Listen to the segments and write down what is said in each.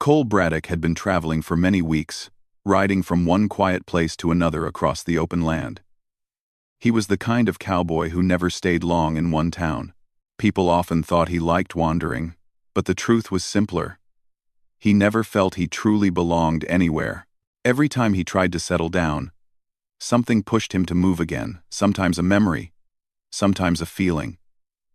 Cole Braddock had been traveling for many weeks, riding from one quiet place to another across the open land. He was the kind of cowboy who never stayed long in one town. People often thought he liked wandering, but the truth was simpler. He never felt he truly belonged anywhere. Every time he tried to settle down, something pushed him to move again, sometimes a memory, sometimes a feeling,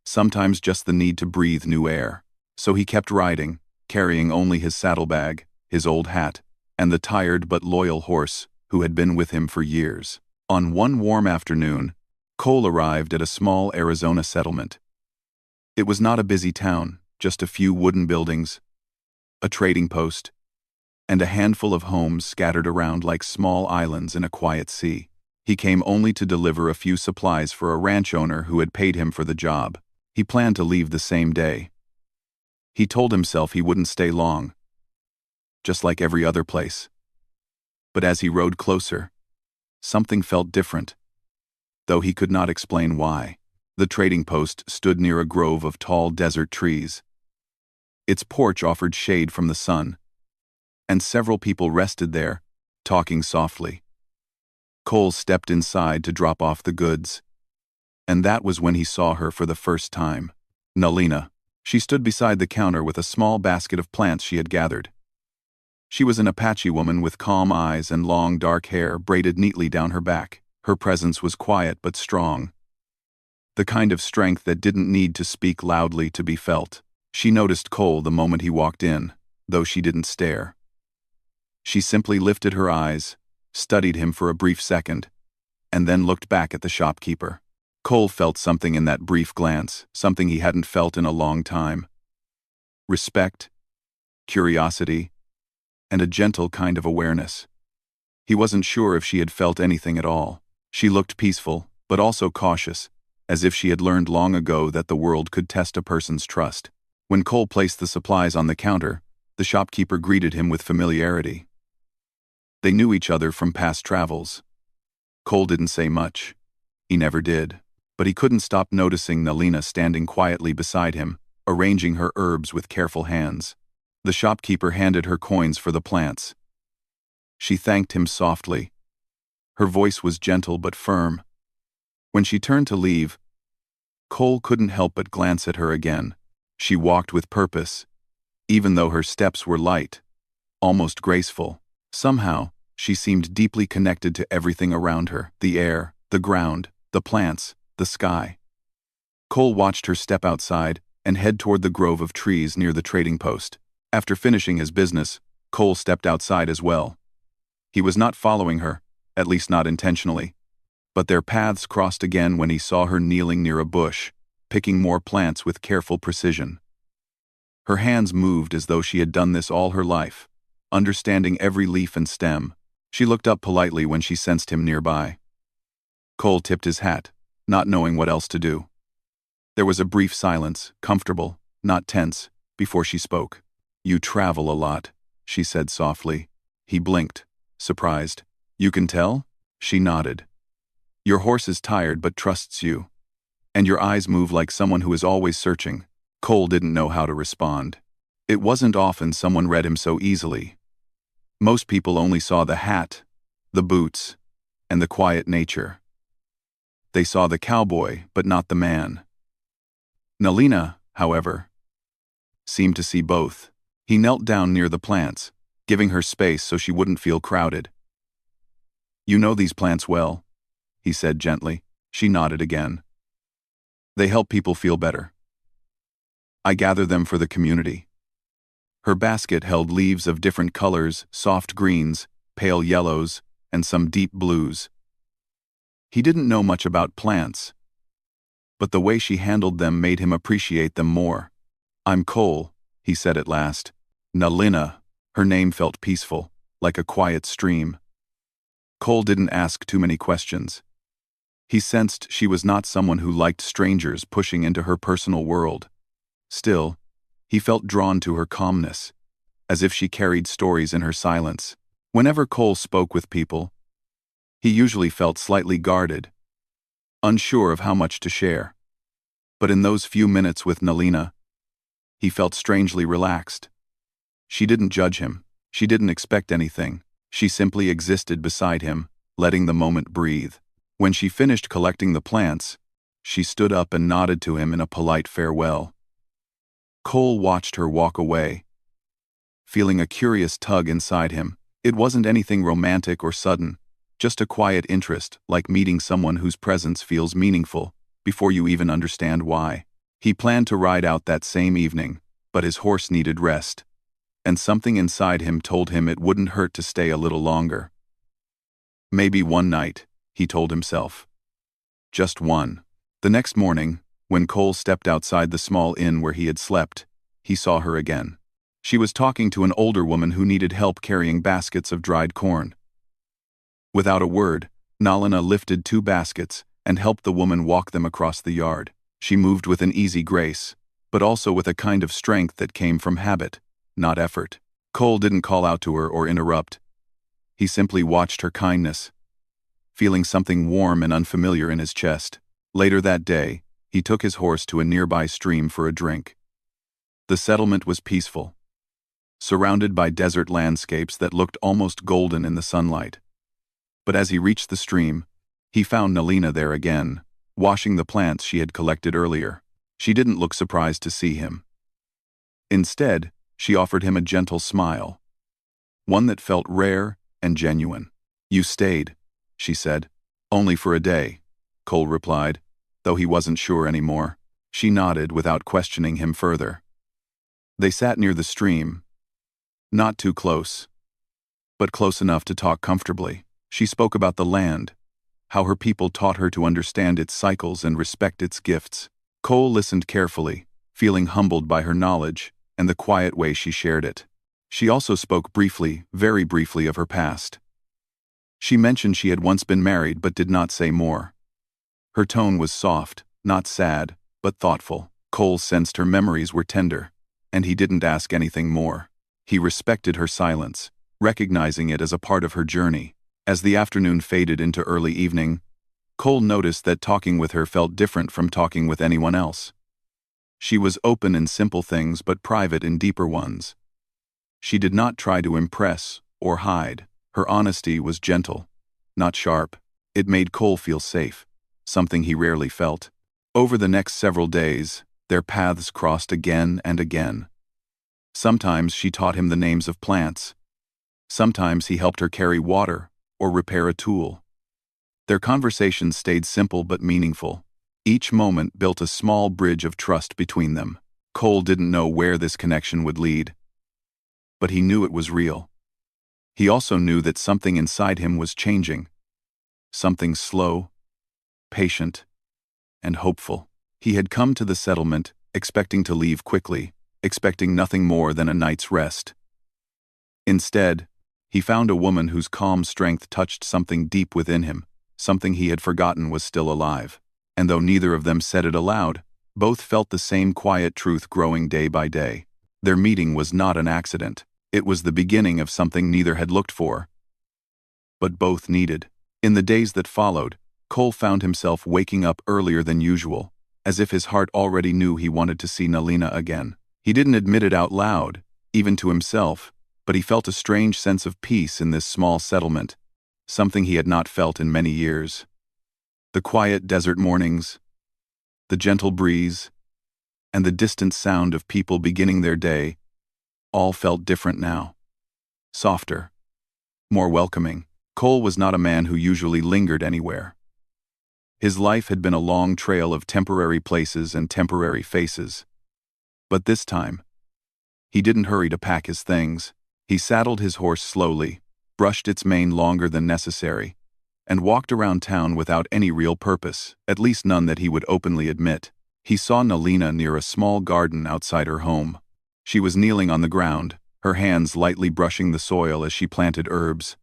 sometimes just the need to breathe new air. So he kept riding, carrying only his saddlebag, his old hat, and the tired but loyal horse who had been with him for years. On one warm afternoon, Cole arrived at a small Arizona settlement. It was not a busy town, just a few wooden buildings, a trading post, and a handful of homes scattered around like small islands in a quiet sea. He came only to deliver a few supplies for a ranch owner who had paid him for the job. He planned to leave the same day. He told himself he wouldn't stay long, just like every other place. But as he rode closer, something felt different, though he could not explain why. The trading post stood near a grove of tall desert trees. Its porch offered shade from the sun, and several people rested there, talking softly. Cole stepped inside to drop off the goods, and that was when he saw her for the first time. Nalina. She stood beside the counter with a small basket of plants she had gathered. She was an Apache woman with calm eyes and long dark hair braided neatly down her back. Her presence was quiet but strong, the kind of strength that didn't need to speak loudly to be felt. She noticed Cole the moment he walked in, though she didn't stare. She simply lifted her eyes, studied him for a brief second, and then looked back at the shopkeeper. Cole felt something in that brief glance, something he hadn't felt in a long time. Respect, curiosity, and a gentle kind of awareness. He wasn't sure if she had felt anything at all. She looked peaceful, but also cautious, as if she had learned long ago that the world could test a person's trust. When Cole placed the supplies on the counter, the shopkeeper greeted him with familiarity. They knew each other from past travels. Cole didn't say much. He never did. But he couldn't stop noticing Nalina standing quietly beside him, arranging her herbs with careful hands. The shopkeeper handed her coins for the plants. She thanked him softly. Her voice was gentle but firm. When she turned to leave, Cole couldn't help but glance at her again. She walked with purpose, even though her steps were light, almost graceful. Somehow, she seemed deeply connected to everything around her, the air, the ground, the plants, the sky. Cole watched her step outside and head toward the grove of trees near the trading post. After finishing his business, Cole stepped outside as well. He was not following her, at least not intentionally. But their paths crossed again when he saw her kneeling near a bush, picking more plants with careful precision. Her hands moved as though she had done this all her life, understanding every leaf and stem. She looked up politely when she sensed him nearby. Cole tipped his hat, not knowing what else to do. There was a brief silence, comfortable, not tense, before she spoke. "You travel a lot," she said softly. He blinked, surprised. "You can tell?" She nodded. "Your horse is tired but trusts you. And your eyes move like someone who is always searching." Cole didn't know how to respond. It wasn't often someone read him so easily. Most people only saw the hat, the boots, and the quiet nature. They saw the cowboy, but not the man. Nalina, however, seemed to see both. He knelt down near the plants, giving her space so she wouldn't feel crowded. "You know these plants well," he said gently. She nodded again. "They help people feel better. I gather them for the community." Her basket held leaves of different colors, soft greens, pale yellows, and some deep blues. He didn't know much about plants, but the way she handled them made him appreciate them more. "I'm Cole," he said at last. "Nalina." Her name felt peaceful, like a quiet stream. Cole didn't ask too many questions. He sensed she was not someone who liked strangers pushing into her personal world. Still, he felt drawn to her calmness, as if she carried stories in her silence. Whenever Cole spoke with people, he usually felt slightly guarded, unsure of how much to share. But in those few minutes with Nalina, he felt strangely relaxed. She didn't judge him. She didn't expect anything. She simply existed beside him, letting the moment breathe. When she finished collecting the plants, she stood up and nodded to him in a polite farewell. Cole watched her walk away, feeling a curious tug inside him. It wasn't anything romantic or sudden, just a quiet interest, like meeting someone whose presence feels meaningful before you even understand why. He planned to ride out that same evening, but his horse needed rest, and something inside him told him it wouldn't hurt to stay a little longer. Maybe one night, he told himself. Just one. The next morning, when Cole stepped outside the small inn where he had slept, he saw her again. She was talking to an older woman who needed help carrying baskets of dried corn. Without a word, Nalina lifted 2 baskets and helped the woman walk them across the yard. She moved with an easy grace, but also with a kind of strength that came from habit, not effort. Cole didn't call out to her or interrupt. He simply watched her kindness, feeling something warm and unfamiliar in his chest. Later that day, he took his horse to a nearby stream for a drink. The settlement was peaceful, surrounded by desert landscapes that looked almost golden in the sunlight. But as he reached the stream, he found Nalina there again, washing the plants she had collected earlier. She didn't look surprised to see him. Instead, she offered him a gentle smile, one that felt rare and genuine. "You stayed," she said. "Only for a day," Cole replied, though he wasn't sure anymore. She nodded without questioning him further. They sat near the stream, not too close, but close enough to talk comfortably. She spoke about the land, how her people taught her to understand its cycles and respect its gifts. Cole listened carefully, feeling humbled by her knowledge and the quiet way she shared it. She also spoke briefly, very briefly, of her past. She mentioned she had once been married but did not say more. Her tone was soft, not sad, but thoughtful. Cole sensed her memories were tender, and he didn't ask anything more. He respected her silence, recognizing it as a part of her journey. As the afternoon faded into early evening, Cole noticed that talking with her felt different from talking with anyone else. She was open in simple things but private in deeper ones. She did not try to impress or hide. Her honesty was gentle, not sharp. It made Cole feel safe, something he rarely felt. Over the next several days, their paths crossed again and again. Sometimes she taught him the names of plants. Sometimes he helped her carry water or repair a tool. Their conversations stayed simple but meaningful. Each moment built a small bridge of trust between them. Cole didn't know where this connection would lead, but he knew it was real. He also knew that something inside him was changing. Something slow, patient, and hopeful. He had come to the settlement, expecting to leave quickly, expecting nothing more than a night's rest. Instead, he found a woman whose calm strength touched something deep within him, something he had forgotten was still alive. And though neither of them said it aloud, both felt the same quiet truth growing day by day. Their meeting was not an accident. It was the beginning of something neither had looked for, but both needed. In the days that followed, Cole found himself waking up earlier than usual, as if his heart already knew he wanted to see Nalina again. He didn't admit it out loud, even to himself, but he felt a strange sense of peace in this small settlement, something he had not felt in many years. The quiet desert mornings, the gentle breeze, and the distant sound of people beginning their day all felt different now. Softer, more welcoming. Cole was not a man who usually lingered anywhere. His life had been a long trail of temporary places and temporary faces. But this time, he didn't hurry to pack his things. He saddled his horse slowly, brushed its mane longer than necessary, and walked around town without any real purpose, at least none that he would openly admit. He saw Nalina near a small garden outside her home. She was kneeling on the ground, her hands lightly brushing the soil as she planted herbs.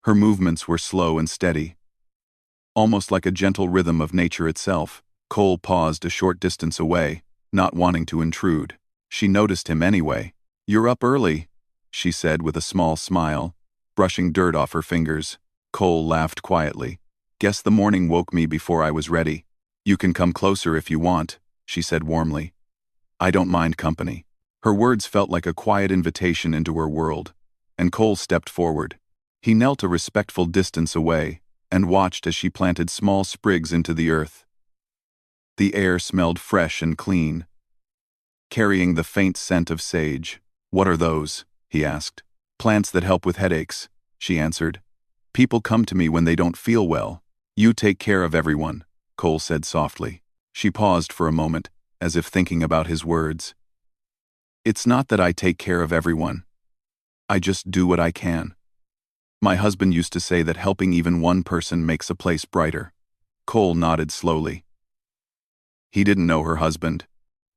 Her movements were slow and steady, almost like a gentle rhythm of nature itself. Cole paused a short distance away, not wanting to intrude. She noticed him anyway. "You're up early," she said with a small smile, brushing dirt off her fingers. Cole laughed quietly. "Guess the morning woke me before I was ready." "You can come closer if you want," she said warmly. "I don't mind company." Her words felt like a quiet invitation into her world, and Cole stepped forward. He knelt a respectful distance away and watched as she planted small sprigs into the earth. The air smelled fresh and clean, carrying the faint scent of sage. "What are those?" he asked. "Plants that help with headaches," she answered. "People come to me when they don't feel well." "You take care of everyone," Cole said softly. She paused for a moment, as if thinking about his words. "It's not that I take care of everyone. I just do what I can. My husband used to say that helping even one person makes a place brighter." Cole nodded slowly. He didn't know her husband,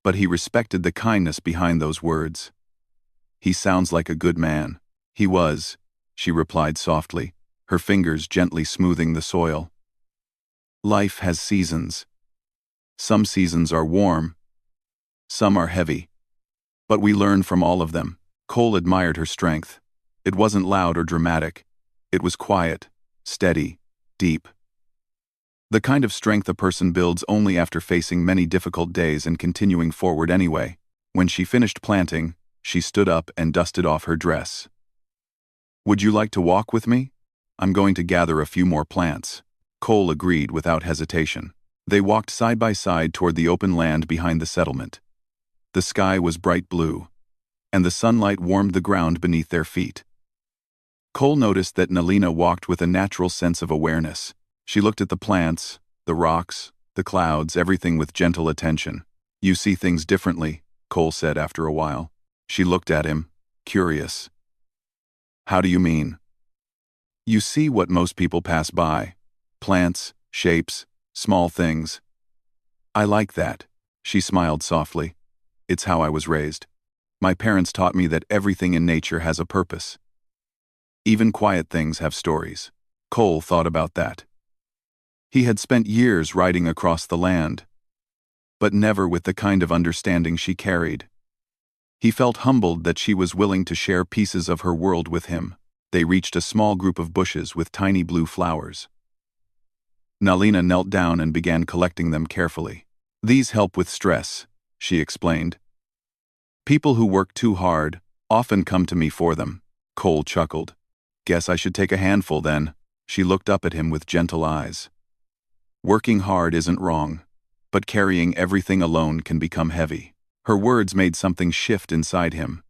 but he respected the kindness behind those words. "He sounds like a good man." "He was," she replied softly, her fingers gently smoothing the soil. "Life has seasons. Some seasons are warm, some are heavy. But we learn from all of them." Cole admired her strength. It wasn't loud or dramatic. It was quiet, steady, deep. The kind of strength a person builds only after facing many difficult days and continuing forward anyway. When she finished planting, she stood up and dusted off her dress. "Would you like to walk with me? I'm going to gather a few more plants." Cole agreed without hesitation. They walked side by side toward the open land behind the settlement. The sky was bright blue, and the sunlight warmed the ground beneath their feet. Cole noticed that Nalina walked with a natural sense of awareness. She looked at the plants, the rocks, the clouds, everything with gentle attention. "You see things differently," Cole said after a while. She looked at him, curious. "How do you mean?" "You see what most people pass by. Plants, shapes, small things. I like that." She smiled softly. "It's how I was raised. My parents taught me that everything in nature has a purpose. Even quiet things have stories." Cole thought about that. He had spent years riding across the land, but never with the kind of understanding she carried. He felt humbled that she was willing to share pieces of her world with him. They reached a small group of bushes with tiny blue flowers. Nalina knelt down and began collecting them carefully. "These help with stress," she explained. "People who work too hard often come to me for them." Cole chuckled. "Guess I should take a handful then." She looked up at him with gentle eyes. "Working hard isn't wrong, but carrying everything alone can become heavy." Her words made something shift inside him.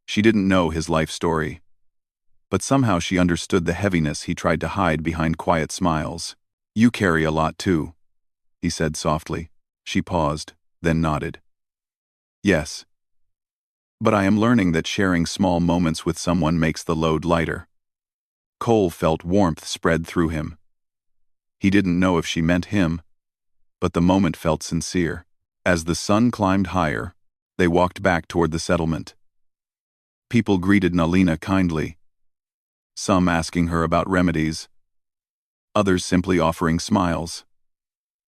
She didn't know his life story, but somehow she understood the heaviness he tried to hide behind quiet smiles. "You carry a lot too," he said softly. She paused, then nodded. "Yes. But I am learning that sharing small moments with someone makes the load lighter." Cole felt warmth spread through him. He didn't know if she meant him, but the moment felt sincere. As the sun climbed higher, they walked back toward the settlement. People greeted Nalina kindly, some asking her about remedies, others simply offering smiles.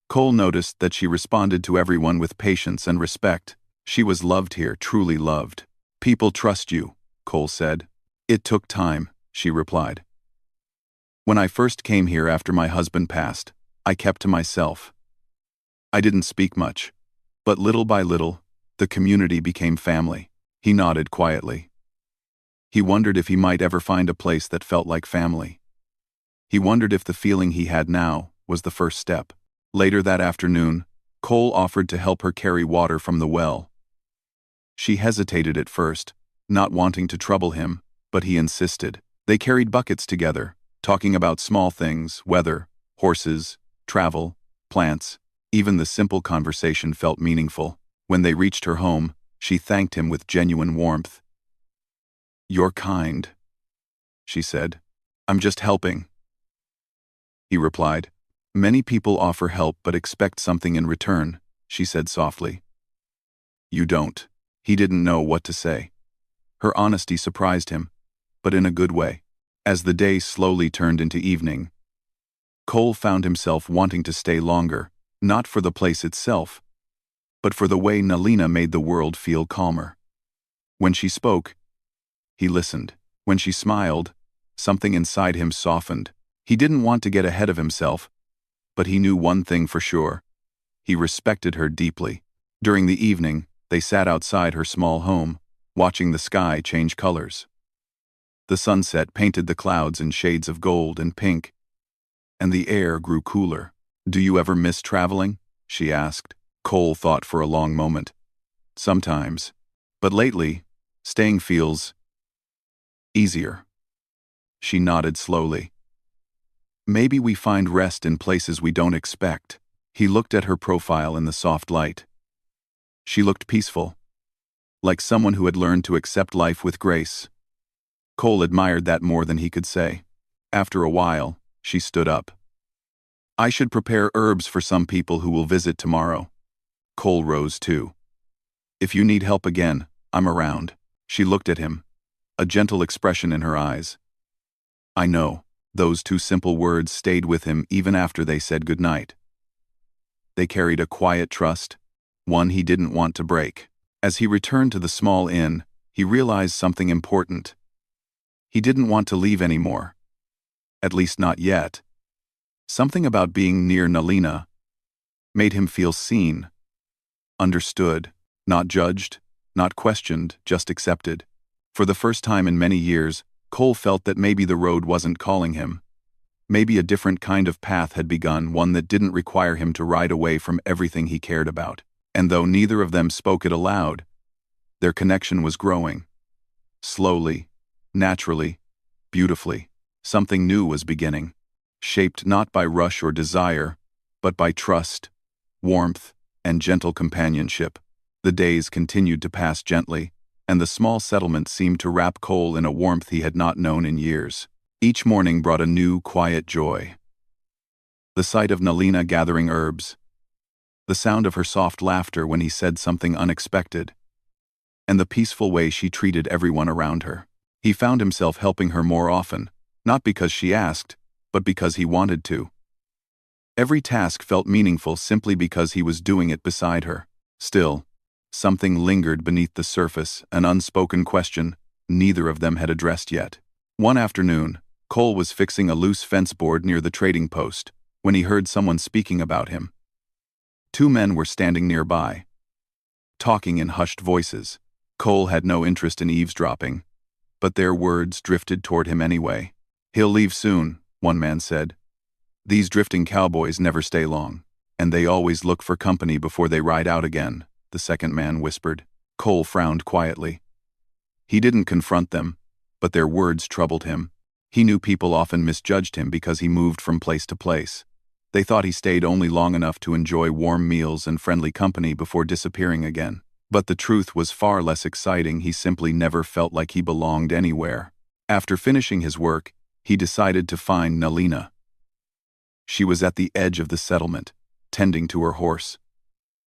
Cole noticed that she responded to everyone with patience and respect. She was loved here, truly loved. "People trust you," Cole said. "It took time," she replied. "When I first came here after my husband passed, I kept to myself. I didn't speak much, but little by little, the community became family." He nodded quietly. He wondered if he might ever find a place that felt like family. He wondered if the feeling he had now was the first step. Later that afternoon, Cole offered to help her carry water from the well. She hesitated at first, not wanting to trouble him, but he insisted. They carried buckets together, talking about small things, weather, horses, travel, plants. Even the simple conversation felt meaningful. When they reached her home, she thanked him with genuine warmth. "You're kind," she said. "I'm just helping," he replied. "Many people offer help but expect something in return," she said softly. "You don't." He didn't know what to say. Her honesty surprised him, but in a good way. As the day slowly turned into evening, Cole found himself wanting to stay longer, not for the place itself, but for the way Nalina made the world feel calmer. When she spoke, he listened. When she smiled, something inside him softened. He didn't want to get ahead of himself, but he knew one thing for sure. He respected her deeply. During the evening, They sat outside her small home, watching the sky change colors. The sunset painted the clouds in shades of gold and pink, and the air grew cooler. "Do you ever miss traveling?" she asked. Cole thought for a long moment. "Sometimes. But lately, staying feels easier." She nodded slowly. "Maybe we find rest in places we don't expect." He looked at her profile in the soft light. She looked peaceful, like someone who had learned to accept life with grace. Cole admired that more than he could say. After a while, she stood up. "I should prepare herbs for some people who will visit tomorrow." Cole rose too. "If you need help again, I'm around." She looked at him, a gentle expression in her eyes. "I know." Those two simple words stayed with him even after they said goodnight. They carried a quiet trust, one he didn't want to break. As he returned to the small inn, he realized something important. He didn't want to leave anymore. At least not yet. Something about being near Nalina made him feel seen, understood, not judged, not questioned, just accepted. For the first time in many years, Cole felt that maybe the road wasn't calling him. Maybe a different kind of path had begun, one that didn't require him to ride away from everything he cared about. And though neither of them spoke it aloud, their connection was growing. Slowly, naturally, beautifully, something new was beginning, shaped not by rush or desire, but by trust, warmth, and gentle companionship. The days continued to pass gently, and the small settlement seemed to wrap Cole in a warmth he had not known in years. Each morning brought a new, quiet joy. The sight of Nalina gathering herbs, the sound of her soft laughter when he said something unexpected, and the peaceful way she treated everyone around her. He found himself helping her more often, not because she asked, but because he wanted to. Every task felt meaningful simply because he was doing it beside her. Still, something lingered beneath the surface, an unspoken question neither of them had addressed yet. One afternoon, Cole was fixing a loose fence board near the trading post when he heard someone speaking about him. Two men were standing nearby, talking in hushed voices. Cole had no interest in eavesdropping, but their words drifted toward him anyway. "He'll leave soon," one man said. "These drifting cowboys never stay long, and they always look for company before they ride out again," the second man whispered. Cole frowned quietly. He didn't confront them, but their words troubled him. He knew people often misjudged him because he moved from place to place. They thought he stayed only long enough to enjoy warm meals and friendly company before disappearing again. But the truth was far less exciting. He simply never felt like he belonged anywhere. After finishing his work, he decided to find Nalina. She was at the edge of the settlement, tending to her horse.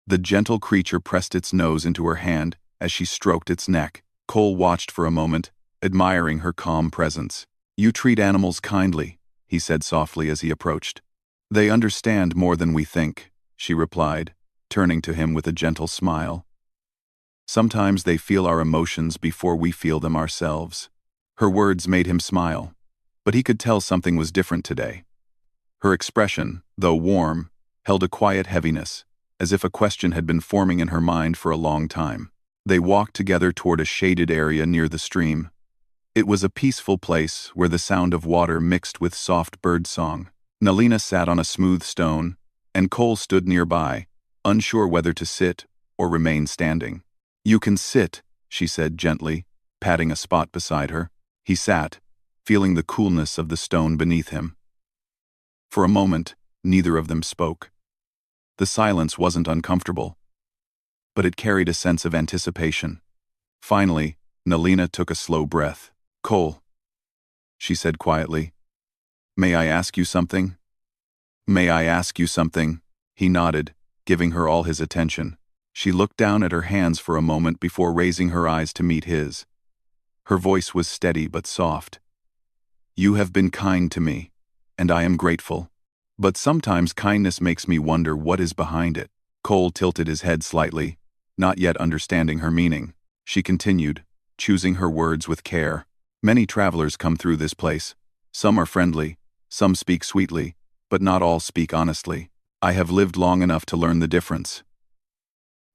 The gentle creature pressed its nose into her hand as she stroked its neck. Cole watched for a moment, admiring her calm presence. "You treat animals kindly," he said softly as he approached. "They understand more than we think," she replied, turning to him with a gentle smile. "Sometimes they feel our emotions before we feel them ourselves." Her words made him smile, but he could tell something was different today. Her expression, though warm, held a quiet heaviness, as if a question had been forming in her mind for a long time. They walked together toward a shaded area near the stream. It was a peaceful place where the sound of water mixed with soft bird song. Nalina sat on a smooth stone, and Cole stood nearby, unsure whether to sit or remain standing. "You can sit," she said gently, patting a spot beside her. He sat, feeling the coolness of the stone beneath him. For a moment, neither of them spoke. The silence wasn't uncomfortable, but it carried a sense of anticipation. Finally, Nalina took a slow breath. "Cole," she said quietly, "may I ask you something?" "May I ask you something?" He nodded, giving her all his attention. She looked down at her hands for a moment before raising her eyes to meet his. Her voice was steady but soft. "You have been kind to me, and I am grateful. But sometimes kindness makes me wonder what is behind it." Cole tilted his head slightly, not yet understanding her meaning. She continued, choosing her words with care. "Many travelers come through this place. Some are friendly, some speak sweetly, but not all speak honestly. I have lived long enough to learn the difference."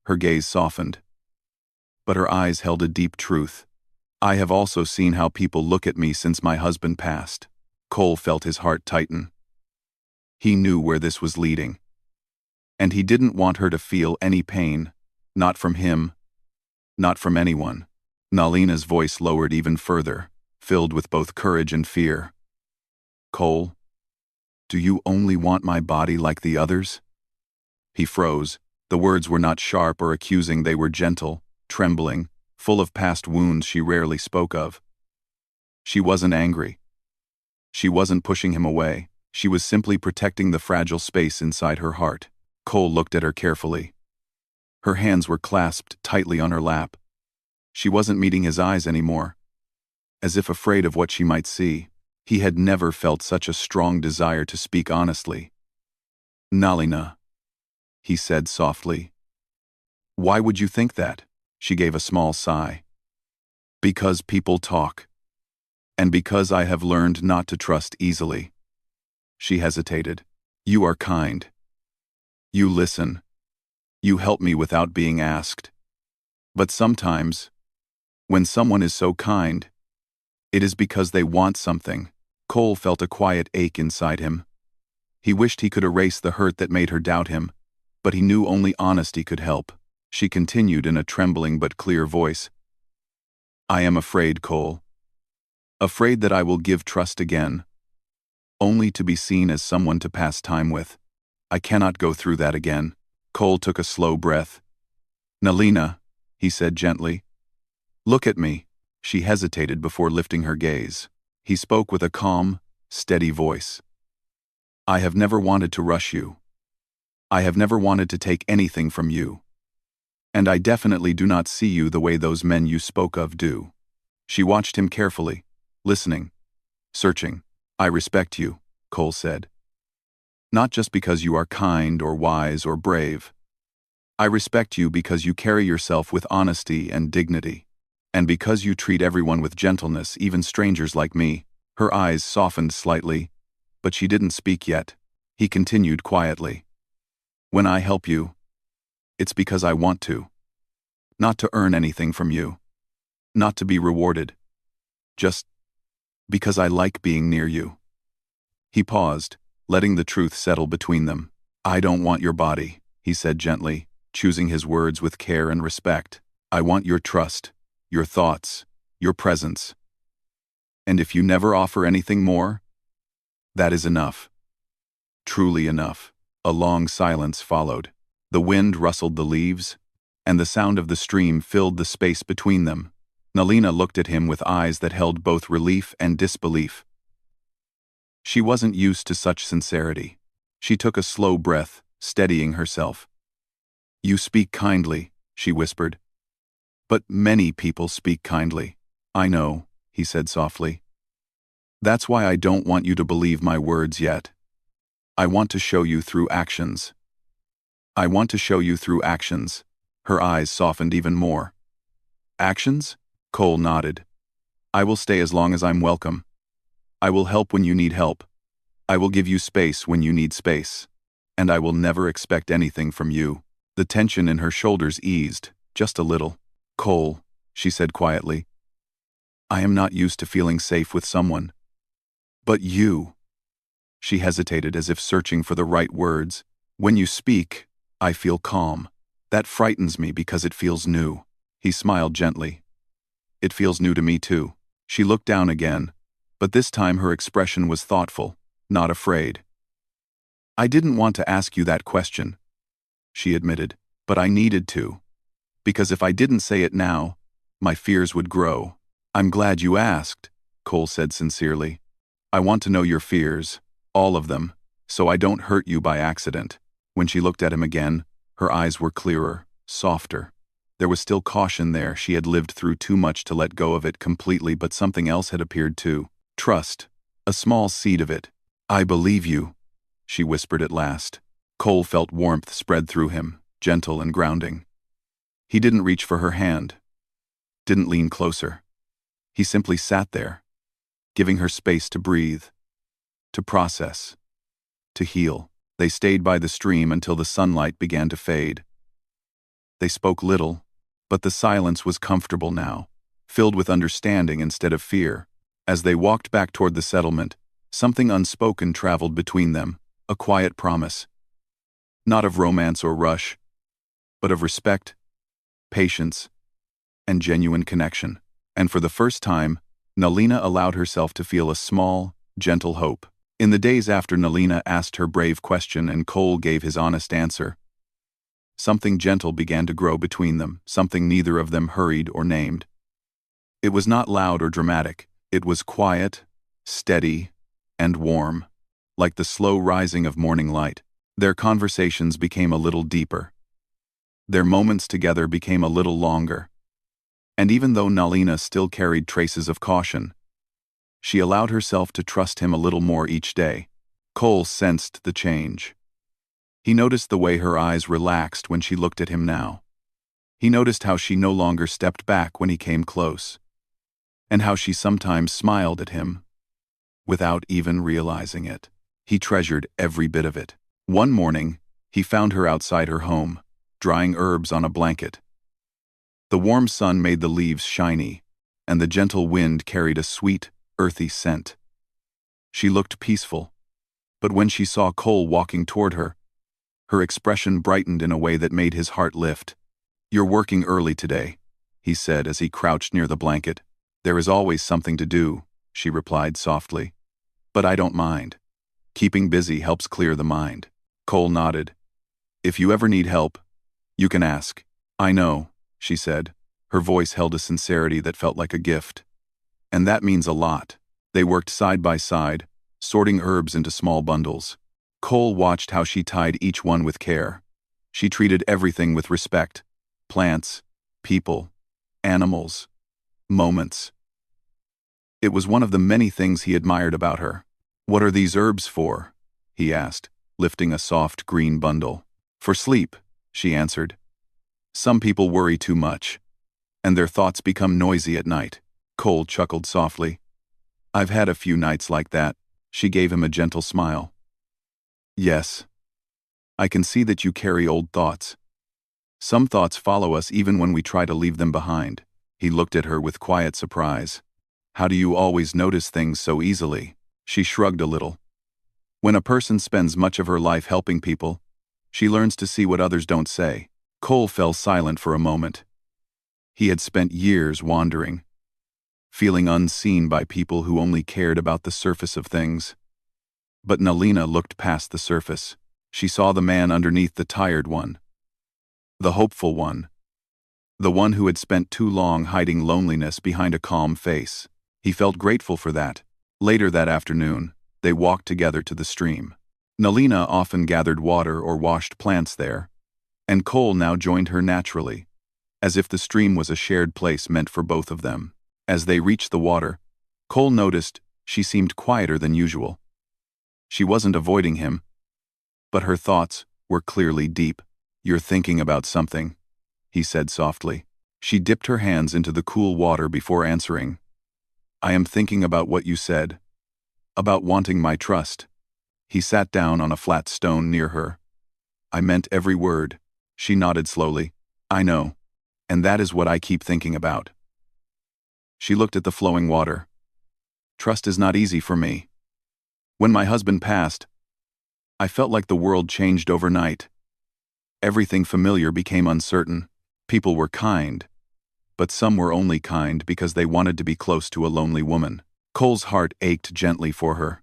Her gaze softened. but her eyes held a deep truth. I have also seen how people look at me since my husband passed. Cole felt his heart tighten. He knew where this was leading. And he didn't want her to feel any pain, not from him, not from anyone. Nalina's voice lowered even further, filled with both courage and fear. Cole, do you only want my body like the others? He froze. The words were not sharp or accusing, they were gentle, trembling, full of past wounds she rarely spoke of. She wasn't angry. She wasn't pushing him away. She was simply protecting the fragile space inside her heart. Cole looked at her carefully. Her hands were clasped tightly on her lap. She wasn't meeting his eyes anymore. As if afraid of what she might see, he had never felt such a strong desire to speak honestly. Nalina, he said softly. Why would you think that? She gave a small sigh. Because people talk. And because I have learned not to trust easily. She hesitated. You are kind. You listen. You help me without being asked. But sometimes, when someone is so kind, it is because they want something. Cole felt a quiet ache inside him. He wished he could erase the hurt that made her doubt him, but he knew only honesty could help. She continued in a trembling but clear voice. I am afraid, Cole. Afraid that I will give trust again, only to be seen as someone to pass time with. I cannot go through that again. Cole took a slow breath. Nalina, he said gently. Look at me. She hesitated before lifting her gaze. He spoke with a calm, steady voice. I have never wanted to rush you. I have never wanted to take anything from you. And I definitely do not see you the way those men you spoke of do. She watched him carefully, listening, searching. I respect you, Cole said. Not just because you are kind or wise or brave. I respect you because you carry yourself with honesty and dignity. And because you treat everyone with gentleness, even strangers like me. Her eyes softened slightly, but she didn't speak yet. He continued quietly. When I help you, it's because I want to. Not to earn anything from you. Not to be rewarded. Just because I like being near you. He paused, letting the truth settle between them. I don't want your body, he said gently, choosing his words with care and respect. I want your trust, your thoughts, your presence. And if you never offer anything more, that is enough. Truly enough. A long silence followed. The wind rustled the leaves, and the sound of the stream filled the space between them. Nalina looked at him with eyes that held both relief and disbelief. She wasn't used to such sincerity. She took a slow breath, steadying herself. You speak kindly, she whispered. But many people speak kindly. I know, he said softly. That's why I don't want you to believe my words yet. I want to show you through actions. I want to show you through actions. Her eyes softened even more. Actions? Cole nodded. I will stay as long as I'm welcome. I will help when you need help. I will give you space when you need space. And I will never expect anything from you. The tension in her shoulders eased, just a little. Cole, she said quietly. I am not used to feeling safe with someone. But you. She hesitated as if searching for the right words. When you speak, I feel calm. That frightens me because it feels new. He smiled gently. It feels new to me too. She looked down again, but this time her expression was thoughtful, not afraid. I didn't want to ask you that question, she admitted, but I needed to. Because if I didn't say it now, my fears would grow. I'm glad you asked, Cole said sincerely. I want to know your fears, all of them, so I don't hurt you by accident. When she looked at him again, her eyes were clearer, softer. There was still caution there. She had lived through too much to let go of it completely, but something else had appeared too. Trust. A small seed of it. I believe you, she whispered at last. Cole felt warmth spread through him, gentle and grounding. He didn't reach for her hand. Didn't lean closer. He simply sat there, giving her space to breathe, to process, to heal. They stayed by the stream until the sunlight began to fade. They spoke little, But the silence was comfortable now, filled with understanding instead of fear. As they walked back toward the settlement, something unspoken traveled between them, a quiet promise. Not of romance or rush, but of respect, patience, and genuine connection. And for the first time, Nalina allowed herself to feel a small, gentle hope. In the days after Nalina asked her brave question and Cole gave his honest answer, something gentle began to grow between them, something neither of them hurried or named. It was not loud or dramatic. It was quiet, steady, and warm, like the slow rising of morning light. Their conversations became a little deeper. Their moments together became a little longer. And even though Nalina still carried traces of caution, she allowed herself to trust him a little more each day. Cole sensed the change. He noticed the way her eyes relaxed when she looked at him now. He noticed how she no longer stepped back when he came close, and how she sometimes smiled at him, without even realizing it. He treasured every bit of it. One morning, he found her outside her home, drying herbs on a blanket. The warm sun made the leaves shiny, and the gentle wind carried a sweet, earthy scent. She looked peaceful, but when she saw Cole walking toward her, her expression brightened in a way that made his heart lift. "You're working early today," he said as he crouched near the blanket. "There is always something to do," she replied softly. "But I don't mind. Keeping busy helps clear the mind." Cole nodded. "If you ever need help, you can ask." "I know," she said. Her voice held a sincerity that felt like a gift. "And that means a lot." They worked side by side, sorting herbs into small bundles. Cole watched how she tied each one with care. She treated everything with respect. Plants, people, animals, moments. It was one of the many things he admired about her. "What are these herbs for?" he asked, lifting a soft green bundle. "For sleep," she answered. "Some people worry too much, and their thoughts become noisy at night." Cole chuckled softly. "I've had a few nights like that." She gave him a gentle smile. "Yes. I can see that you carry old thoughts. Some thoughts follow us even when we try to leave them behind." He looked at her with quiet surprise. "How do you always notice things so easily?" She shrugged a little. "When a person spends much of her life helping people, she learns to see what others don't say." Cole fell silent for a moment. He had spent years wandering, feeling unseen by people who only cared about the surface of things. But Nalina looked past the surface. She saw the man underneath the tired one, the hopeful one, the one who had spent too long hiding loneliness behind a calm face. He felt grateful for that. Later that afternoon, they walked together to the stream. Nalina often gathered water or washed plants there, and Cole now joined her naturally, as if the stream was a shared place meant for both of them. As they reached the water, Cole noticed she seemed quieter than usual. She wasn't avoiding him, but her thoughts were clearly deep. "You're thinking about something," he said softly. She dipped her hands into the cool water before answering. "I am thinking about what you said, about wanting my trust." He sat down on a flat stone near her. "I meant every word." She nodded slowly. "I know, and that is what I keep thinking about." She looked at the flowing water. "Trust is not easy for me. When my husband passed, I felt like the world changed overnight. Everything familiar became uncertain. People were kind, but some were only kind because they wanted to be close to a lonely woman." Cole's heart ached gently for her.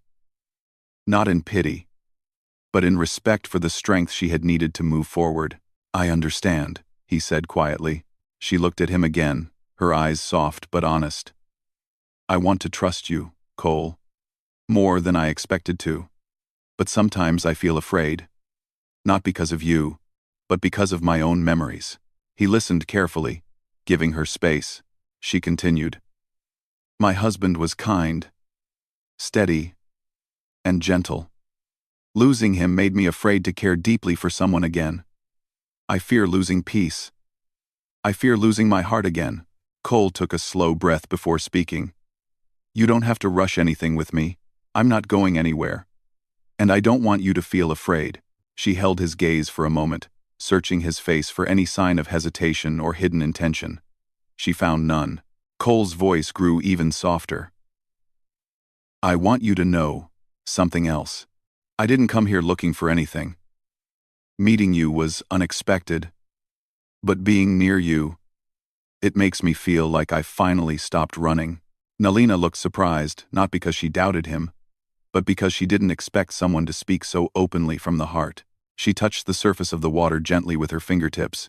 Not in pity, but in respect for the strength she had needed to move forward. "I understand," he said quietly. She looked at him again, her eyes soft but honest. "I want to trust you, Cole, more than I expected to. But sometimes I feel afraid. Not because of you, but because of my own memories." He listened carefully, giving her space. She continued. "My husband was kind, steady, and gentle. Losing him made me afraid to care deeply for someone again. I fear losing peace. I fear losing my heart again." Cole took a slow breath before speaking. "You don't have to rush anything with me. I'm not going anywhere. And I don't want you to feel afraid." She held his gaze for a moment. searching his face for any sign of hesitation or hidden intention. She found none. Cole's voice grew even softer. "I want you to know something else. I didn't come here looking for anything. Meeting you was unexpected, but being near you, it makes me feel like I finally stopped running." Nalina looked surprised, not because she doubted him, but because she didn't expect someone to speak so openly from the heart. She touched the surface of the water gently with her fingertips.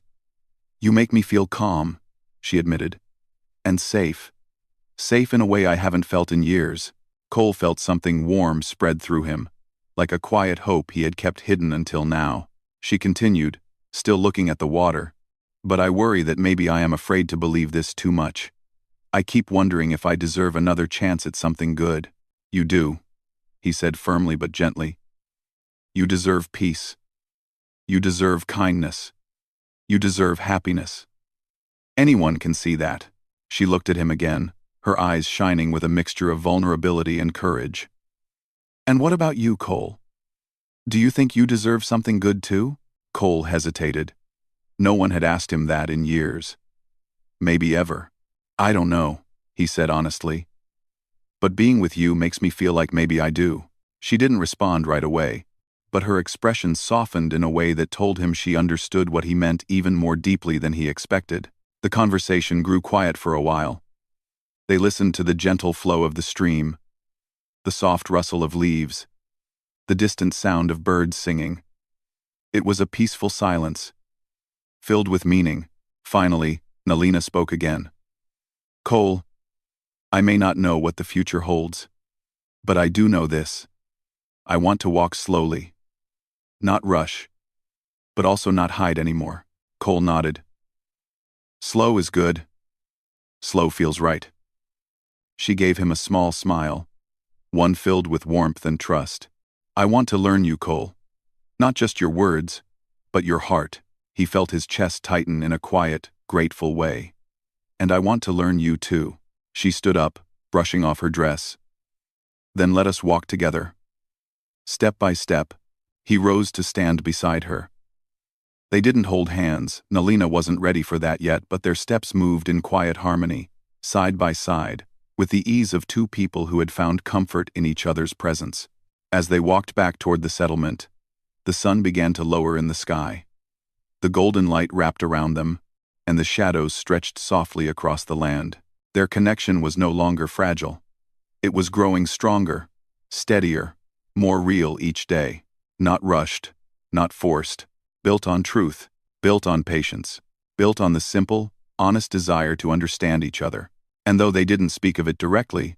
"You make me feel calm," she admitted. "And safe. Safe in a way I haven't felt in years." Cole felt something warm spread through him, like a quiet hope he had kept hidden until now. She continued, still looking at the water. "But I worry that maybe I am afraid to believe this too much. I keep wondering if I deserve another chance at something good." "You do," he said firmly but gently. "You deserve peace. You deserve kindness. You deserve happiness. Anyone can see that." She looked at him again, her eyes shining with a mixture of vulnerability and courage. "And what about you, Cole? Do you think you deserve something good too?" Cole hesitated. No one had asked him that in years. Maybe ever. "I don't know," he said honestly. "But being with you makes me feel like maybe I do." She didn't respond right away, but her expression softened in a way that told him she understood what he meant even more deeply than he expected. The conversation grew quiet for a while. They listened to the gentle flow of the stream, the soft rustle of leaves, the distant sound of birds singing. It was a peaceful silence, filled with meaning. Finally, Nalina spoke again. "Cole, I may not know what the future holds, but I do know this. I want to walk slowly. Not rush, but also not hide anymore." Cole nodded. "Slow is good. Slow feels right." She gave him a small smile, one filled with warmth and trust. "I want to learn you, Cole. Not just your words, but your heart." He felt his chest tighten in a quiet, grateful way. "And I want to learn you too." She stood up, brushing off her dress. "Then let us walk together." Step by step, he rose to stand beside her. They didn't hold hands. Nalina wasn't ready for that yet, but their steps moved in quiet harmony, side by side, with the ease of two people who had found comfort in each other's presence. As they walked back toward the settlement, the sun began to lower in the sky. The golden light wrapped around them, and the shadows stretched softly across the land. Their connection was no longer fragile. It was growing stronger, steadier, more real each day. Not rushed, not forced, built on truth, built on patience, built on the simple, honest desire to understand each other. And though they didn't speak of it directly,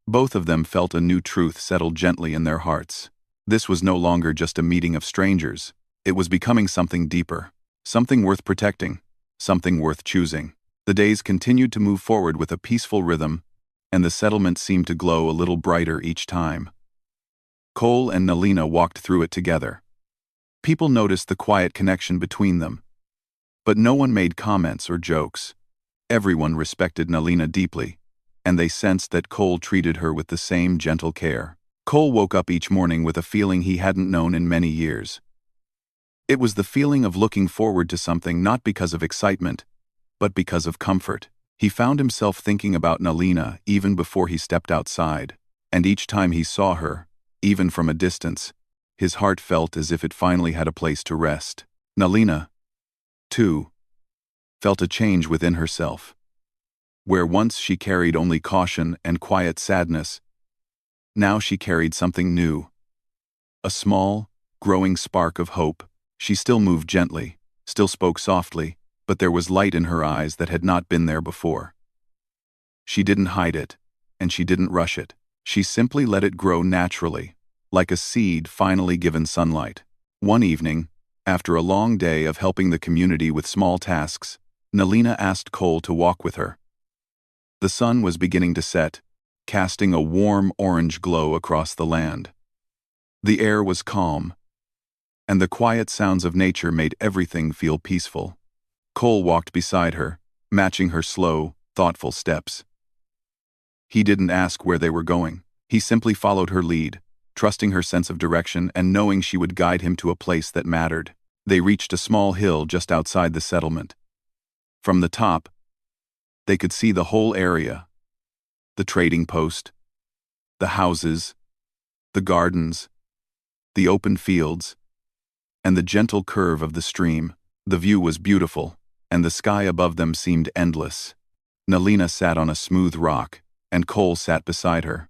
both of them felt a new truth settle gently in their hearts. This was no longer just a meeting of strangers. It was becoming something deeper, something worth protecting, something worth choosing. The days continued to move forward with a peaceful rhythm, and the settlement seemed to glow a little brighter each time. Cole and Nalina walked through it together. People noticed the quiet connection between them, but no one made comments or jokes. Everyone respected Nalina deeply, and they sensed that Cole treated her with the same gentle care. Cole woke up each morning with a feeling he hadn't known in many years. It was the feeling of looking forward to something not because of excitement, but because of comfort. He found himself thinking about Nalina even before he stepped outside, and each time he saw her, even from a distance, his heart felt as if it finally had a place to rest. Nalina, too, felt a change within herself. Where once she carried only caution and quiet sadness, now she carried something new. A small, growing spark of hope. She still moved gently, still spoke softly, but there was light in her eyes that had not been there before. She didn't hide it, and she didn't rush it. She simply let it grow naturally, like a seed finally given sunlight. One evening, after a long day of helping the community with small tasks, Nalina asked Cole to walk with her. The sun was beginning to set, casting a warm orange glow across the land. The air was calm, and the quiet sounds of nature made everything feel peaceful. Cole walked beside her, matching her slow, thoughtful steps. He didn't ask where they were going. He simply followed her lead, trusting her sense of direction and knowing she would guide him to a place that mattered. They reached a small hill just outside the settlement. From the top, they could see the whole area: the trading post, the houses, the gardens, the open fields, and the gentle curve of the stream. The view was beautiful, and the sky above them seemed endless. Nalina sat on a smooth rock, and Cole sat beside her.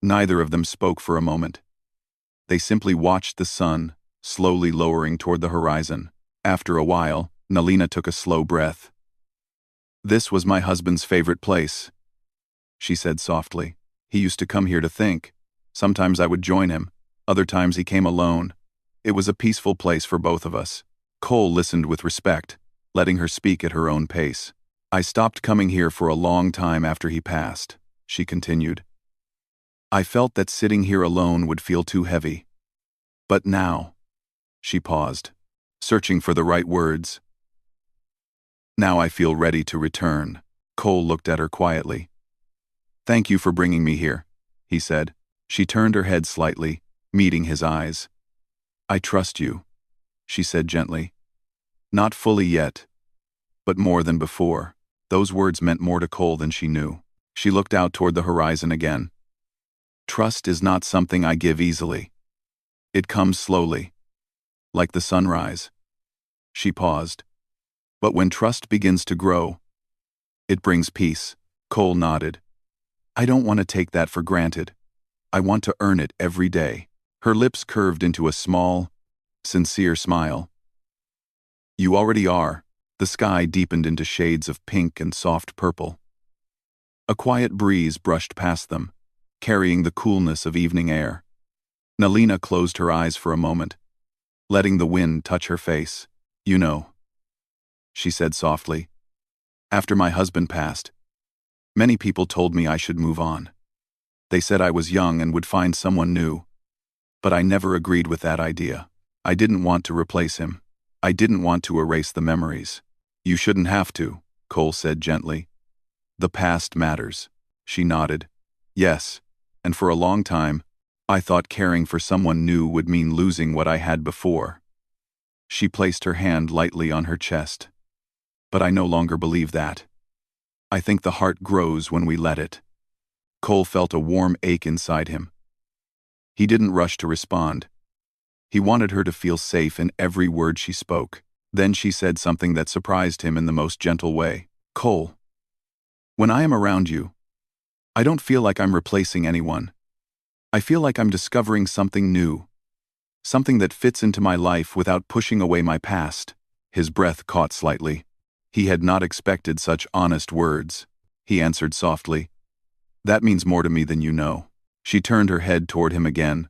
Neither of them spoke for a moment. They simply watched the sun, slowly lowering toward the horizon. After a while, Nalina took a slow breath. "This was my husband's favorite place," she said softly. "He used to come here to think. Sometimes I would join him, other times he came alone. It was a peaceful place for both of us." Cole listened with respect, letting her speak at her own pace. "I stopped coming here for a long time after he passed," she continued. "I felt that sitting here alone would feel too heavy. But now," she paused, searching for the right words, "now I feel ready to return." Cole looked at her quietly. "Thank you for bringing me here," he said. She turned her head slightly, meeting his eyes. "I trust you," she said gently. "Not fully yet, but more than before." Those words meant more to Cole than she knew. She looked out toward the horizon again. "Trust is not something I give easily. It comes slowly, like the sunrise." She paused. "But when trust begins to grow, it brings peace." Cole nodded. "I don't want to take that for granted. I want to earn it every day." Her lips curved into a small, sincere smile. "You already are." The sky deepened into shades of pink and soft purple. A quiet breeze brushed past them, carrying the coolness of evening air. Nalina closed her eyes for a moment, letting the wind touch her face. "You know," she said softly, "after my husband passed, many people told me I should move on. They said I was young and would find someone new. But I never agreed with that idea. I didn't want to replace him. I didn't want to erase the memories." "You shouldn't have to," Cole said gently. "The past matters." She nodded. "Yes, and for a long time, I thought caring for someone new would mean losing what I had before." She placed her hand lightly on her chest. "But I no longer believe that. I think the heart grows when we let it." Cole felt a warm ache inside him. He didn't rush to respond. He wanted her to feel safe in every word she spoke. Then she said something that surprised him in the most gentle way. "Cole, when I am around you, I don't feel like I'm replacing anyone. I feel like I'm discovering something new, something that fits into my life without pushing away my past." His breath caught slightly. He had not expected such honest words. He answered softly, "That means more to me than you know." She turned her head toward him again,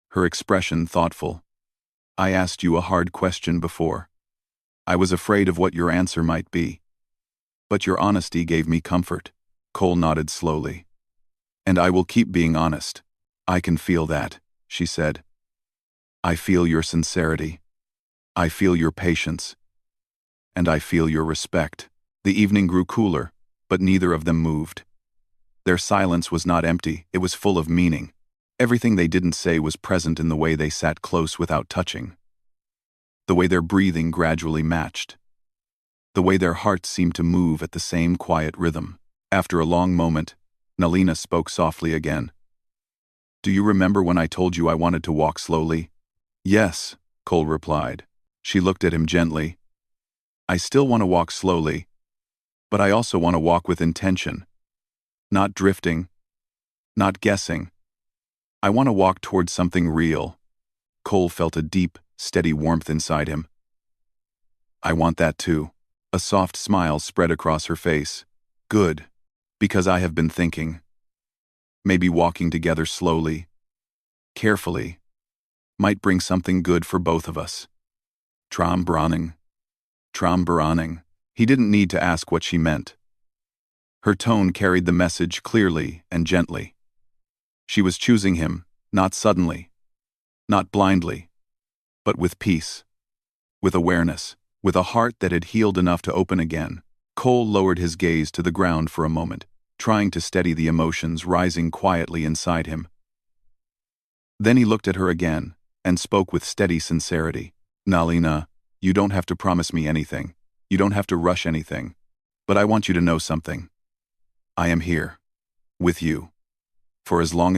her expression thoughtful. "I asked you a hard question before. I was afraid of what your answer might be. But your honesty gave me comfort." Cole nodded slowly. "And I will keep being honest. I can feel that," she said. "I feel your sincerity. I feel your patience. And I feel your respect." The evening grew cooler, but neither of them moved. Their silence was not empty, it was full of meaning. Everything they didn't say was present in the way they sat close without touching. The way their breathing gradually matched. The way their hearts seemed to move at the same quiet rhythm. After a long moment, Nalina spoke softly again. "Do you remember when I told you I wanted to walk slowly?" "Yes," Cole replied. She looked at him gently. "I still want to walk slowly, but I also want to walk with intention. Not drifting, not guessing. I want to walk towards something real." Cole felt a deep, steady warmth inside him. "I want that too." A soft smile spread across her face. "Good, because I have been thinking. Maybe walking together slowly, carefully, might bring something good for both of us." Trambranning. Trambranning. He didn't need to ask what she meant. Her tone carried the message clearly and gently. She was choosing him, not suddenly, not blindly, but with peace, with awareness, with a heart that had healed enough to open again. Cole lowered his gaze to the ground for a moment, trying to steady the emotions rising quietly inside him. Then he looked at her again, and spoke with steady sincerity. Nalina, you don't have to promise me anything. You don't have to rush anything. But I want you to know something. I am here. With you. For as long as